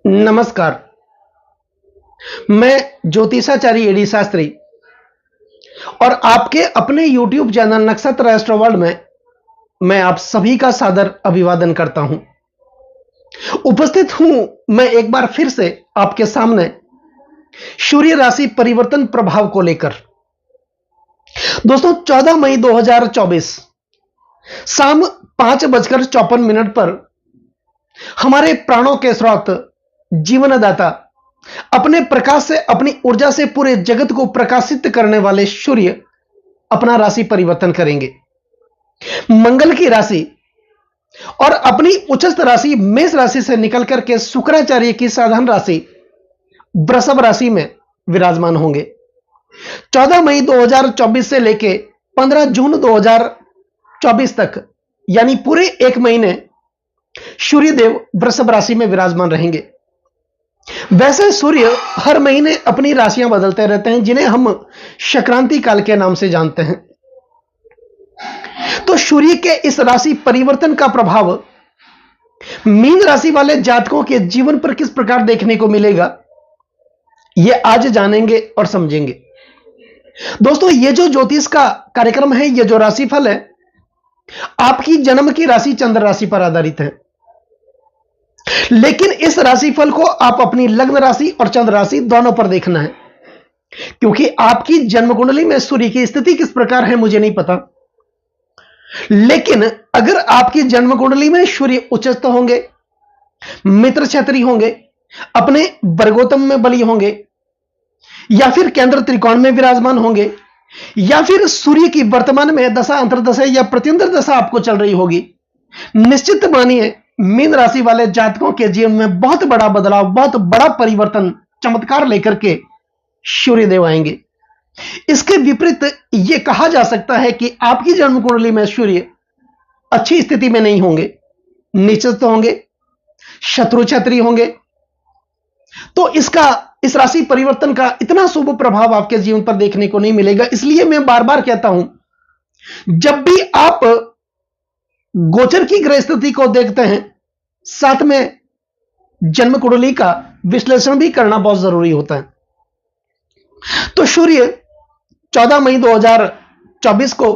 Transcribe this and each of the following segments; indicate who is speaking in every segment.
Speaker 1: नमस्कार। मैं ज्योतिषाचार्य एडी शास्त्री और आपके अपने YouTube चैनल नक्षत्र एस्ट्रो वर्ल्ड में मैं आप सभी का सादर अभिवादन करता हूं। उपस्थित हूं मैं एक बार फिर से आपके सामने सूर्य राशि परिवर्तन प्रभाव को लेकर। दोस्तों 14 मई 2024 शाम 5:54 पर हमारे प्राणों के स्रोत जीवनदाता अपने प्रकाश से, अपनी ऊर्जा से पूरे जगत को प्रकाशित करने वाले सूर्य अपना राशि परिवर्तन करेंगे। मंगल की राशि और अपनी उच्चस्थ राशि मेष राशि से निकल करके शुक्राचार्य की साधारण राशि वृषभ राशि में विराजमान होंगे। 14 मई 2024 से लेके 15 जून 2024 तक यानी पूरे एक महीने सूर्यदेव वृषभ राशि में विराजमान रहेंगे। वैसे सूर्य हर महीने अपनी राशियां बदलते रहते हैं, जिन्हें हम संक्रांति काल के नाम से जानते हैं। तो सूर्य के इस राशि परिवर्तन का प्रभाव मीन राशि वाले जातकों के जीवन पर किस प्रकार देखने को मिलेगा, यह आज जानेंगे और समझेंगे। दोस्तों, यह जो ज्योतिष का कार्यक्रम है, यह जो राशिफल है, आपकी जन्म की राशि चंद्र राशि पर आधारित है। लेकिन इस राशिफल को आप अपनी लग्न राशि और चंद्र राशि दोनों पर देखना है, क्योंकि आपकी जन्म कुंडली में सूर्य की स्थिति किस प्रकार है मुझे नहीं पता। लेकिन अगर आपकी जन्म कुंडली में सूर्य उच्चस्थ होंगे, मित्र क्षत्रिय होंगे, अपने वर्गोत्तम में बली होंगे, या फिर केंद्र त्रिकोण में विराजमान होंगे, या फिर सूर्य की वर्तमान में दशा, अंतर्दशा या प्रत्यंतर दशा आपको चल रही होगी, निश्चित मानिए मीन राशि वाले जातकों के जीवन में बहुत बड़ा बदलाव, बहुत बड़ा परिवर्तन, चमत्कार लेकर के सूर्यदेव आएंगे। इसके विपरीत यह कहा जा सकता है कि आपकी जन्म कुंडली में सूर्य अच्छी स्थिति में नहीं होंगे, नीचस्थ होंगे, शत्रु क्षत्रिय होंगे, तो इस राशि परिवर्तन का इतना शुभ प्रभाव आपके जीवन पर देखने को नहीं मिलेगा। इसलिए मैं बार बार कहता हूं, जब भी आप गोचर की ग्रह स्थिति को देखते हैं, साथ में जन्म कुंडली का विश्लेषण भी करना बहुत जरूरी होता है। तो सूर्य 14 मई 2024 को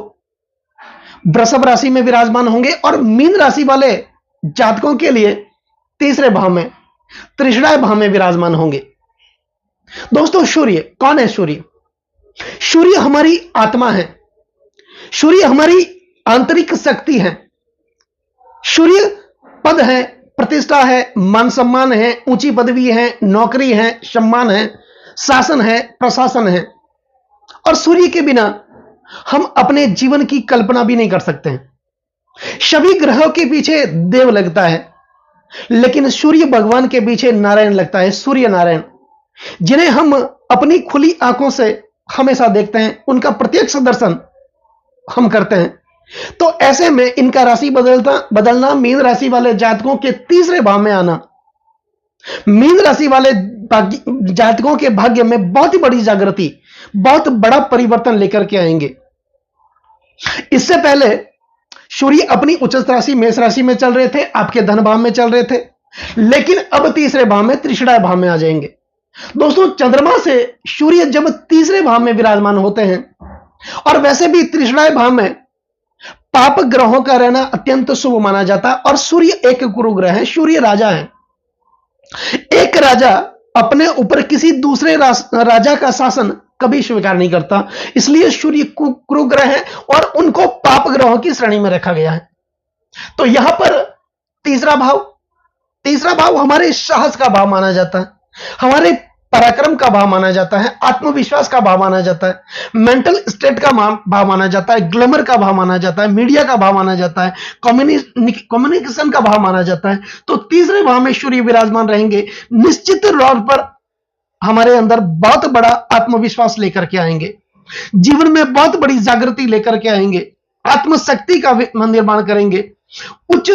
Speaker 1: वृषभ राशि में विराजमान होंगे और मीन राशि वाले जातकों के लिए तीसरे भाव में, त्रिशुराय भाव में विराजमान होंगे। दोस्तों, सूर्य कौन है? सूर्य हमारी आत्मा है, सूर्य हमारी आंतरिक शक्ति है, सूर्य पद है, प्रतिष्ठा है, मान सम्मान है, ऊंची पदवी है, नौकरी है, सम्मान है, शासन है, प्रशासन है। और सूर्य के बिना हम अपने जीवन की कल्पना भी नहीं कर सकते हैं। सभी ग्रहों के पीछे देव लगता है, लेकिन सूर्य भगवान के पीछे नारायण लगता है, सूर्य नारायण, जिन्हें हम अपनी खुली आंखों से हमेशा देखते हैं, उनका प्रत्यक्ष दर्शन हम करते हैं। तो ऐसे में इनका राशि बदलना, मीन राशि वाले जातकों के तीसरे भाव में आना, मीन राशि वाले जातकों के भाग्य में बहुत ही बड़ी जागृति, बहुत बड़ा परिवर्तन लेकर के आएंगे। इससे पहले सूर्य अपनी उच्चस्थ राशि मेष राशि में चल रहे थे, आपके धन भाव में चल रहे थे, लेकिन अब तीसरे भाव में, त्रिशुराय भाव में आ जाएंगे। दोस्तों, चंद्रमा से सूर्य जब तीसरे भाव में विराजमान होते हैं, और वैसे भी त्रिशुराय भाव में पाप ग्रहों का रहना अत्यंत शुभ माना जाता है, और सूर्य एक गुरु ग्रह है, सूर्य राजा है। एक राजा अपने ऊपर किसी दूसरे राजा का शासन कभी स्वीकार नहीं करता, इसलिए सूर्य गुरु ग्रह है और उनको पाप ग्रहों की श्रेणी में रखा गया है। तो यहां पर तीसरा भाव हमारे साहस का भाव माना जाता है, हमारे पराक्रम का भाव माना जाता है, आत्मविश्वास का भाव माना जाता है, मेंटल स्टेट का भाव माना जाता है, ग्लैमर का भाव माना जाता है, मीडिया का भाव माना जाता है, कम्युनिकेशन का भाव माना जाता है। तो तीसरे भाव में सूर्य विराजमान रहेंगे, निश्चित तौर पर हमारे अंदर बहुत बड़ा आत्मविश्वास लेकर के आएंगे, जीवन में बहुत बड़ी जागृति लेकर के आएंगे, आत्मशक्ति का निर्माण करेंगे, उच्च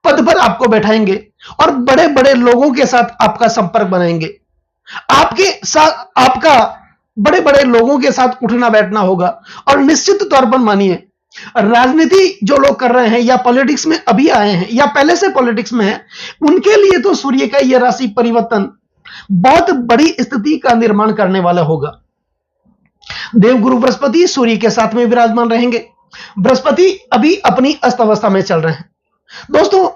Speaker 1: पद पर आपको बैठाएंगे और बड़े बड़े लोगों के साथ आपका संपर्क बनाएंगे। आपका बड़े बड़े लोगों के साथ उठना बैठना होगा, और निश्चित तौर पर मानिए राजनीति जो लोग कर रहे हैं या पॉलिटिक्स में अभी आए हैं या पहले से पॉलिटिक्स में हैं, उनके लिए तो सूर्य का यह राशि परिवर्तन बहुत बड़ी स्थिति का निर्माण करने वाला होगा। देवगुरु बृहस्पति सूर्य के साथ में विराजमान रहेंगे। बृहस्पति अभी अपनी अस्त अवस्था में चल रहे हैं। दोस्तों,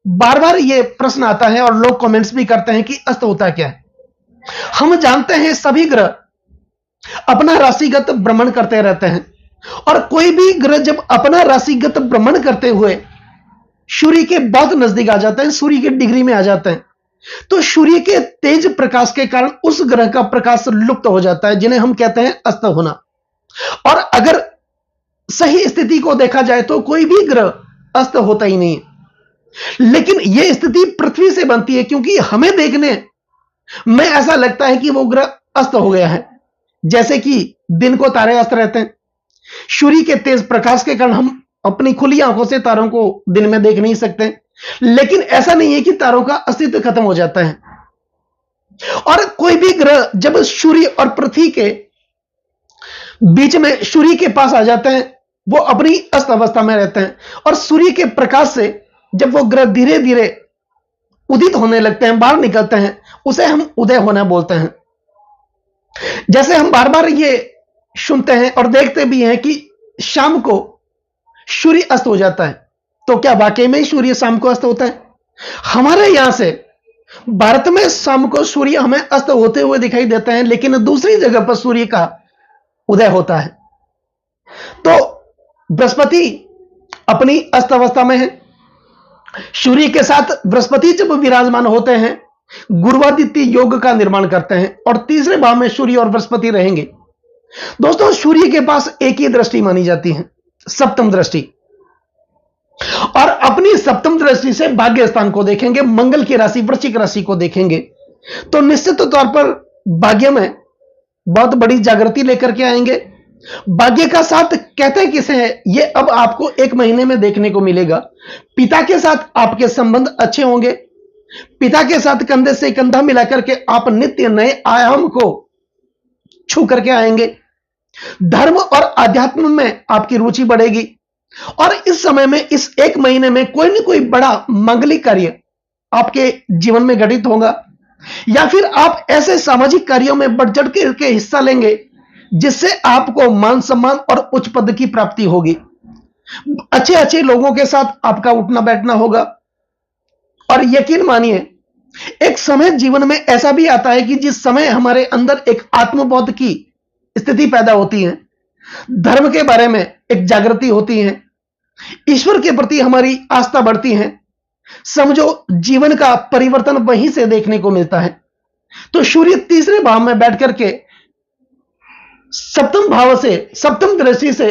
Speaker 1: बार बार यह प्रश्न आता है और लोग कमेंट्स भी करते हैं कि अस्त होता क्या है। हम जानते हैं सभी ग्रह अपना राशिगत भ्रमण करते रहते हैं, और कोई भी ग्रह जब अपना राशिगत भ्रमण करते हुए सूर्य के बहुत नजदीक आ जाते हैं, सूर्य के डिग्री में आ जाते हैं, तो सूर्य के तेज प्रकाश के कारण उस ग्रह का प्रकाश लुप्त हो जाता है, जिन्हें हम कहते हैं अस्त होना। और अगर सही स्थिति को देखा जाए तो कोई भी ग्रह अस्त होता ही नहीं है, लेकिन यह स्थिति पृथ्वी से बनती है, क्योंकि हमें देखने में ऐसा लगता है कि वो ग्रह अस्त हो गया है। जैसे कि दिन को तारे अस्त रहते हैं, सूर्य के तेज प्रकाश के कारण हम अपनी खुली आंखों से तारों को दिन में देख नहीं सकते, लेकिन ऐसा नहीं है कि तारों का अस्तित्व खत्म हो जाता है। और कोई भी ग्रह जब सूर्य और पृथ्वी के बीच में सूर्य के पास आ जाते हैं, वो अपनी अस्त अवस्था में रहते हैं, और सूर्य के प्रकाश से जब वो ग्रह धीरे धीरे उदित होने लगते हैं, बाहर निकलते हैं, उसे हम उदय होना बोलते हैं। जैसे हम बार बार ये सुनते हैं और देखते भी हैं कि शाम को सूर्य अस्त हो जाता है, तो क्या वाकई में सूर्य शाम को अस्त होता है? हमारे यहां से भारत में शाम को सूर्य हमें अस्त होते हुए दिखाई देते हैं, लेकिन दूसरी जगह पर सूर्य का उदय होता है। तो बृहस्पति अपनी अस्त अवस्था में है। सूर्य के साथ बृहस्पति जब विराजमान होते हैं, गुरुवादित्य योग का निर्माण करते हैं, और तीसरे भाव में सूर्य और बृहस्पति रहेंगे। दोस्तों, सूर्य के पास एक ही दृष्टि मानी जाती है, सप्तम दृष्टि, और अपनी सप्तम दृष्टि से भाग्य स्थान को देखेंगे, मंगल की राशि वृश्चिक राशि को देखेंगे, तो निश्चित तौर पर भाग्य में बहुत बड़ी जागृति लेकर के आएंगे। भाग्य का साथ कहते किसे हैं, यह अब आपको एक महीने में देखने को मिलेगा। पिता के साथ आपके संबंध अच्छे होंगे। पिता के साथ कंधे से कंधा मिलाकर के आप नित्य नए आयाम को छू करके आएंगे। धर्म और आध्यात्म में आपकी रुचि बढ़ेगी, और इस समय में, इस एक महीने में कोई न कोई बड़ा मांगलिक कार्य आपके जीवन में घटित होगा, या फिर आप ऐसे सामाजिक कार्यों में बढ़ चढ़ के हिस्सा लेंगे जिससे आपको मान सम्मान और उच्च पद की प्राप्ति होगी। अच्छे अच्छे लोगों के साथ आपका उठना बैठना होगा। और यकीन मानिए, एक समय जीवन में ऐसा भी आता है कि जिस समय हमारे अंदर एक आत्मबोध की स्थिति पैदा होती है, धर्म के बारे में एक जागृति होती है, ईश्वर के प्रति हमारी आस्था बढ़ती है, समझो जीवन का परिवर्तन वहीं से देखने को मिलता है। तो सूर्य तीसरे भाव में बैठ करके सप्तम भाव से, सप्तम दृष्टि से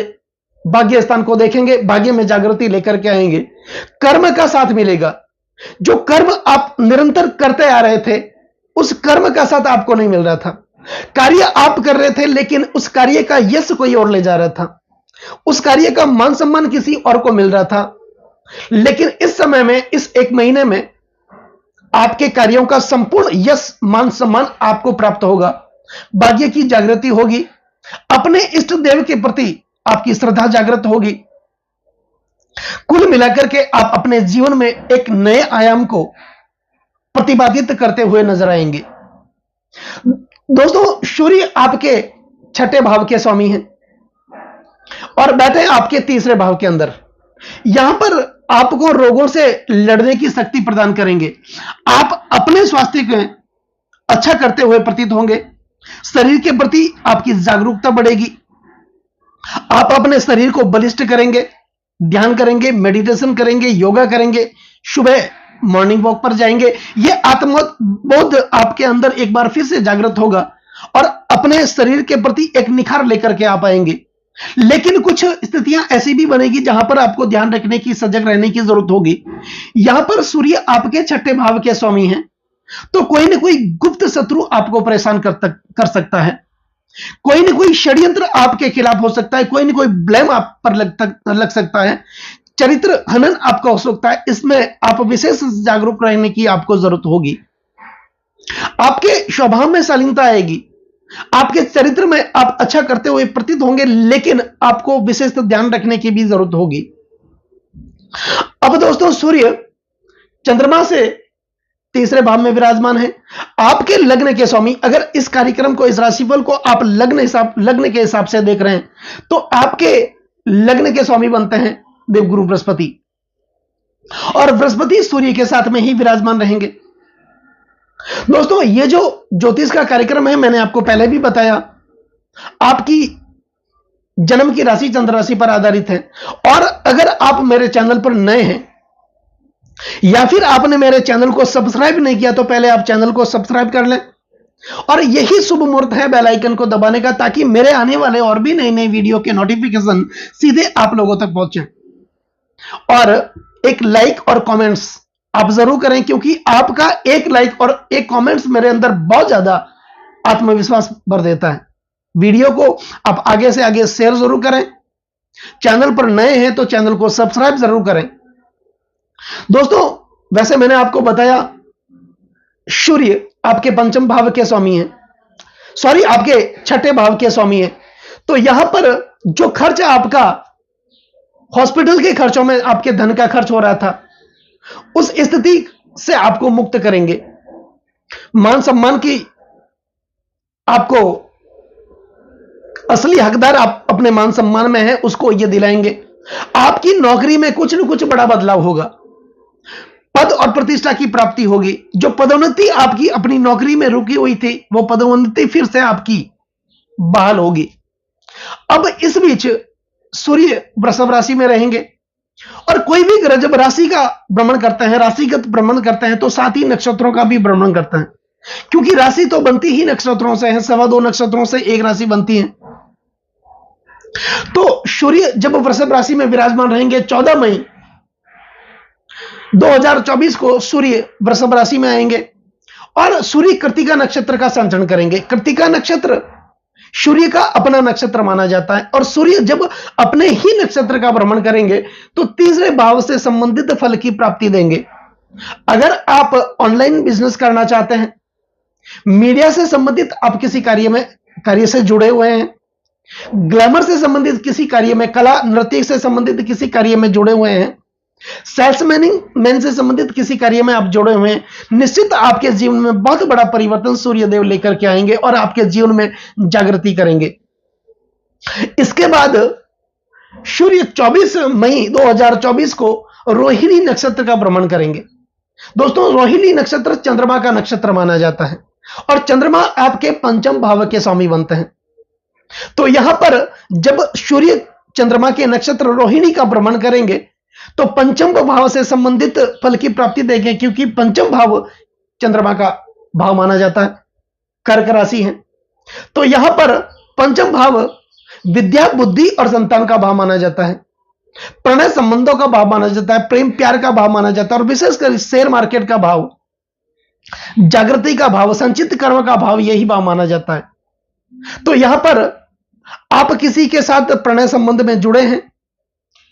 Speaker 1: भाग्य स्थान को देखेंगे, भाग्य में जागृति लेकर के आएंगे। कर्म का साथ मिलेगा। जो कर्म आप निरंतर करते आ रहे थे, उस कर्म का साथ आपको नहीं मिल रहा था। कार्य आप कर रहे थे, लेकिन उस कार्य का यश कोई और ले जा रहा था, उस कार्य का मान सम्मान किसी और को मिल रहा था। लेकिन इस समय में, इस एक महीने में आपके कार्यों का संपूर्ण यश मान सम्मान आपको प्राप्त होगा। भाग्य की जागृति होगी, अपने इष्ट देव के प्रति आपकी श्रद्धा जागृत होगी। कुल मिलाकर के आप अपने जीवन में एक नए आयाम को प्रतिपादित करते हुए नजर आएंगे। दोस्तों, सूर्य आपके छठे भाव के स्वामी हैं और बैठे आपके तीसरे भाव के अंदर। यहां पर आपको रोगों से लड़ने की शक्ति प्रदान करेंगे। आप अपने स्वास्थ्य को अच्छा करते हुए प्रतीत होंगे। शरीर के प्रति आपकी जागरूकता बढ़ेगी। आप अपने शरीर को बलिष्ठ करेंगे, ध्यान करेंगे, मेडिटेशन करेंगे, योगा करेंगे, सुबह मॉर्निंग वॉक पर जाएंगे। यह आत्मबोध आपके अंदर एक बार फिर से जागृत होगा और अपने शरीर के प्रति एक निखार लेकर के आप आएंगे। लेकिन कुछ स्थितियां ऐसी भी बनेगी जहां पर आपको ध्यान रखने की, सजग रहने की जरूरत होगी। यहां पर सूर्य आपके छठे भाव के स्वामी हैं, तो कोई ना कोई गुप्त शत्रु आपको परेशान कर सकता है। कोई ना कोई षड्यंत्र आपके खिलाफ हो सकता है, कोई ना कोई ब्लेम आप पर लग सकता है, चरित्र हनन आपका हो सकता है। इसमें आप विशेष जागरूक रहने की आपको जरूरत होगी। आपके स्वभाव में शालीनता आएगी। आपके चरित्र में आप अच्छा करते हुए प्रतीत होंगे, लेकिन आपको विशेष ध्यान रखने की भी जरूरत होगी। अब दोस्तों, सूर्य चंद्रमा से तीसरे भाव में विराजमान है, आपके लग्न के स्वामी। अगर इस कार्यक्रम को, इस राशिफल को आप लग्न के हिसाब से देख रहे हैं, तो आपके लग्न के स्वामी बनते हैं देवगुरु बृहस्पति, और बृहस्पति सूर्य के साथ में ही विराजमान रहेंगे। दोस्तों, ये जो ज्योतिष का कार्यक्रम है, मैंने आपको पहले भी बताया, आपकी जन्म की राशि चंद्र राशि पर आधारित है। और अगर आप मेरे चैनल पर नए हैं या फिर आपने मेरे चैनल को सब्सक्राइब नहीं किया, तो पहले आप चैनल को सब्सक्राइब कर लें, और यही शुभ मुहूर्त है बेल आइकन को दबाने का, ताकि मेरे आने वाले और भी नई नई वीडियो के नोटिफिकेशन सीधे आप लोगों तक पहुंचे। और एक लाइक और कमेंट्स आप जरूर करें, क्योंकि आपका एक लाइक और एक कमेंट्स मेरे अंदर बहुत ज्यादा आत्मविश्वास भर देता है। वीडियो को आप आगे से आगे शेयर जरूर करें। चैनल पर नए हैं तो चैनल को सब्सक्राइब जरूर करें। दोस्तों, वैसे मैंने आपको बताया, सूर्य आपके पंचम भाव के स्वामी हैं, सॉरी, आपके छठे भाव के स्वामी हैं। तो यहां पर जो खर्च आपका हॉस्पिटल के खर्चों में, आपके धन का खर्च हो रहा था, उस स्थिति से आपको मुक्त करेंगे। मान सम्मान की आपको असली हकदार आप अपने मान सम्मान में है, उसको ये दिलाएंगे। आपकी नौकरी में कुछ न कुछ बड़ा बदलाव होगा, पद और प्रतिष्ठा की प्राप्ति होगी। जो पदोन्नति आपकी अपनी नौकरी में रुकी हुई थी, वो पदोन्नति फिर से आपकी बहाल होगी। अब इस बीच सूर्य वृषभ राशि में रहेंगे, और कोई भी ग्रह जब राशि का भ्रमण करते हैं, राशिगत भ्रमण करते हैं, तो साथ ही नक्षत्रों का भी भ्रमण करते हैं, क्योंकि राशि तो बनती ही नक्षत्रों से है, 2.25 नक्षत्रों से एक राशि बनती है। तो सूर्य जब वृषभ राशि में विराजमान रहेंगे, 14 मई 2024 को सूर्य वृषभ राशि में आएंगे, और सूर्य कृत्तिका नक्षत्र का संचरण करेंगे। कृत्तिका नक्षत्र सूर्य का अपना नक्षत्र माना जाता है, और सूर्य जब अपने ही नक्षत्र का भ्रमण करेंगे, तो तीसरे भाव से संबंधित फल की प्राप्ति देंगे। अगर आप ऑनलाइन बिजनेस करना चाहते हैं, मीडिया से संबंधित आप किसी कार्य से जुड़े हुए हैं, ग्लैमर से संबंधित किसी कार्य में, कला नृत्य से संबंधित किसी कार्य में जुड़े हुए हैं, सेल्समैन से संबंधित किसी कार्य में आप जुड़े हुए हैं, निश्चित आपके जीवन में बहुत बड़ा परिवर्तन सूर्यदेव लेकर के आएंगे और आपके जीवन में जागृति करेंगे। इसके बाद सूर्य 24 मई 2024 को रोहिणी नक्षत्र का भ्रमण करेंगे। दोस्तों, रोहिणी नक्षत्र चंद्रमा का नक्षत्र माना जाता है, और चंद्रमा आपके पंचम भाव के स्वामी बनते हैं। तो यहां पर जब सूर्य चंद्रमा के नक्षत्र रोहिणी का भ्रमण करेंगे, तो पंचम भाव से संबंधित फल की प्राप्ति देंगे, क्योंकि पंचम भाव चंद्रमा का भाव माना जाता है, कर्क राशि है। तो यहां पर पंचम भाव विद्या, बुद्धि और संतान का भाव माना जाता है, प्रणय संबंधों का भाव माना जाता है, प्रेम प्यार का भाव माना जाता है, और विशेषकर शेयर मार्केट का भाव, जागृति का भाव, संचित कर्म का भाव, यही भाव माना जाता है। तो यहां पर आप किसी के साथ प्रणय संबंध में जुड़े हैं,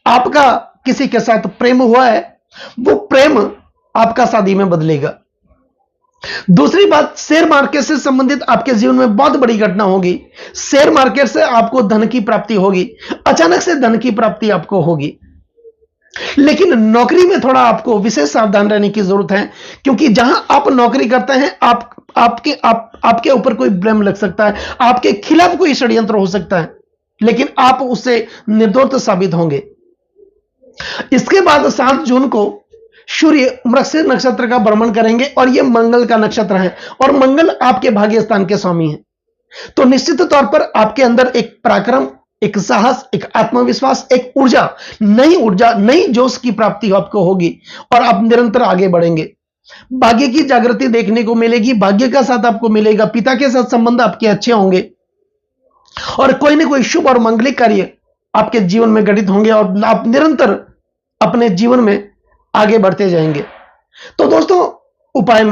Speaker 1: आपका किसी के साथ प्रेम हुआ है, वो प्रेम आपका शादी में बदलेगा। दूसरी बात, शेयर मार्केट से संबंधित आपके जीवन में बहुत बड़ी घटना होगी। शेयर मार्केट से आपको धन की प्राप्ति होगी, अचानक से धन की प्राप्ति आपको होगी। लेकिन नौकरी में थोड़ा आपको विशेष सावधान रहने की जरूरत है, क्योंकि जहां आप नौकरी करते हैं, आपके ऊपर कोई ब्लेम लग सकता है, आपके खिलाफ कोई षड्यंत्र हो सकता है, लेकिन आप उससे निर्दोष साबित होंगे। इसके बाद 7 जून को सूर्य मृगशीर नक्षत्र का भ्रमण करेंगे, और यह मंगल का नक्षत्र है, और मंगल आपके भाग्य स्थान के स्वामी हैं। तो निश्चित तौर पर आपके अंदर एक पराक्रम, एक साहस, एक आत्मविश्वास, एक ऊर्जा, नई जोश की प्राप्ति आपको होगी, और आप निरंतर आगे बढ़ेंगे। भाग्य की जागृति देखने को मिलेगी, भाग्य का साथ आपको मिलेगा, पिता के साथ संबंध आपके अच्छे होंगे, और कोई ना कोई शुभ और मंगलिक कार्य आपके जीवन में घटित होंगे, और आप निरंतर अपने जीवन में आगे बढ़ते जाएंगे। तो दोस्तों, उपाय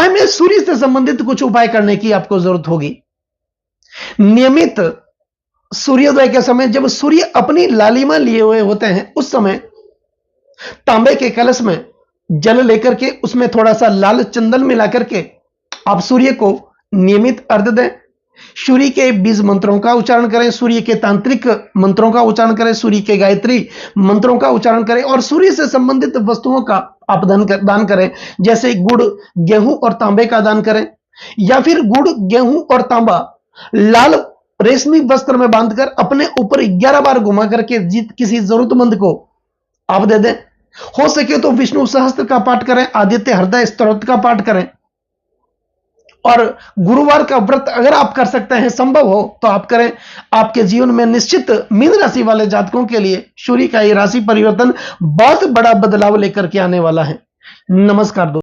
Speaker 1: में सूर्य से संबंधित कुछ उपाय करने की आपको जरूरत होगी। नियमित सूर्योदय के समय, जब सूर्य अपनी लालिमा लिए हुए होते हैं, उस समय तांबे के कलश में जल लेकर के उसमें थोड़ा सा लाल चंदन मिला करके आप सूर्य को नियमित अर्घ दें, सूर्य के बीज मंत्रों का उच्चारण करें, सूर्य के तांत्रिक मंत्रों का उच्चारण करें, सूर्य के गायत्री मंत्रों का उच्चारण करें और सूर्य से संबंधित वस्तुओं का आप दान करें। जैसे गुड़, गेहूं और तांबे का दान करें, या फिर गुड़, गेहूं और तांबा लाल रेशमी वस्त्र में बांधकर अपने ऊपर 11 बार घुमा करके किसी जरूरतमंद को आप दे दें। हो सके तो विष्णु सहस्त्र का पाठ करें, आदित्य हृदय स्तोत्र का पाठ करें, और गुरुवार का व्रत अगर आप कर सकते हैं, संभव हो तो आप करें। आपके जीवन में निश्चित मीन राशि वाले जातकों के लिए सूर्य का ये राशि परिवर्तन बहुत बड़ा बदलाव लेकर के आने वाला है। नमस्कार दोस्तों।